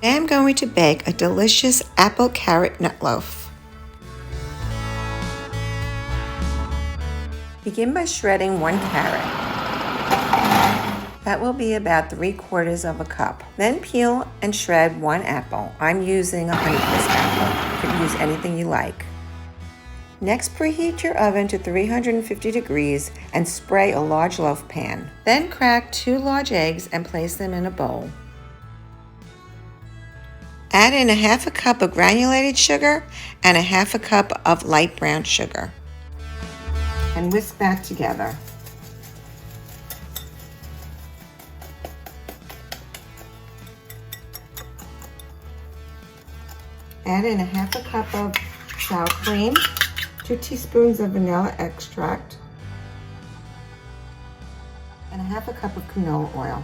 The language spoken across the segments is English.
I'm going to bake a delicious apple carrot nut loaf. Begin by shredding 1 carrot. That will be about 3/4 of a cup. Then peel and shred 1 apple. I'm using a WHISK apple. You can use anything you like. Next, preheat your oven to 350 degrees and spray a large loaf pan. Then crack 2 large eggs and place them in a bowl. Add in 1/2 cup of granulated sugar and 1/2 cup of light brown sugar. And whisk that together. Add in 1/2 cup of sour cream, 2 teaspoons of vanilla extract, and 1/2 cup of canola oil.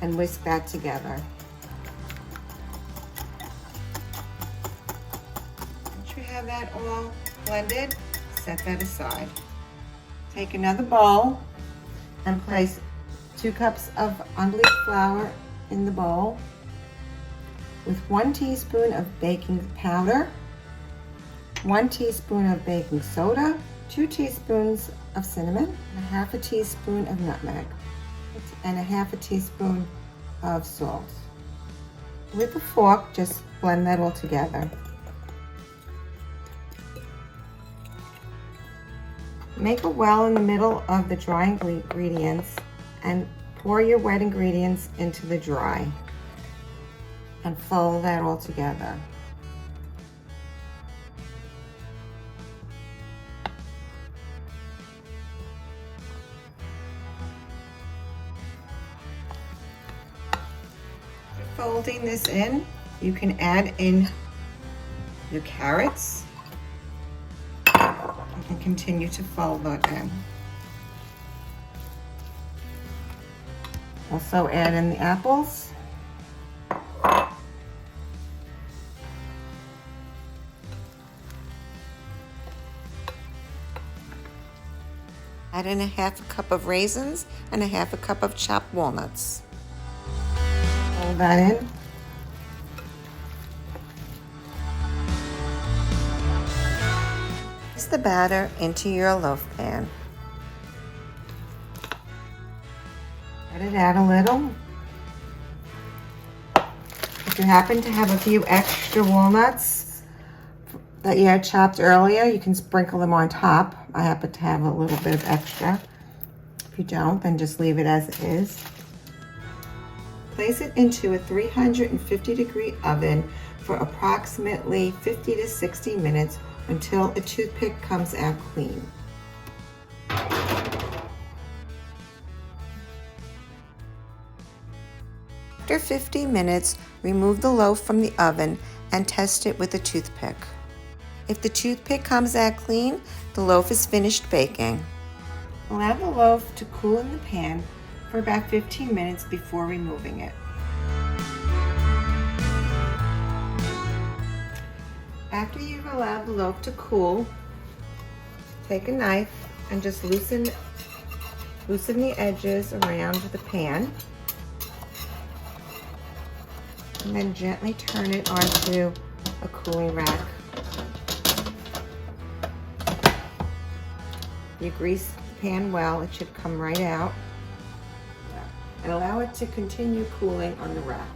And whisk that together. Once you have that all blended, set that aside. Take another bowl and place 2 cups of unbleached flour in the bowl with 1 teaspoon of baking powder, 1 teaspoon of baking soda, 2 teaspoons of cinnamon, and 1/2 teaspoon of nutmeg, and 1/2 teaspoon of salt. With a fork, just blend that all together. Make a well in the middle of the dry ingredients and pour your wet ingredients into the dry and fold that all together. After folding this in, you can add in your carrots and continue to fold that in. Also add in the apples. Add in 1/2 cup of raisins and 1/2 cup of chopped walnuts. Fold that in. Place the batter into your loaf pan. Let it out a little. If you happen to have a few extra walnuts that you had chopped earlier, you can sprinkle them on top. I happen to have a little bit of extra. If you don't, then just leave it as it is. Place it into a 350-degree oven for approximately 50 to 60 minutes until a toothpick comes out clean. After 50 minutes, remove the loaf from the oven and test it with a toothpick. If the toothpick comes out clean, the loaf is finished baking. Allow the loaf to cool in the pan for about 15 minutes before removing it. After you've allowed the loaf to cool, take a knife and just loosen the edges around the pan. And then gently turn it onto a cooling rack. You grease the pan well, it should come right out. And allow it to continue cooling on the rack.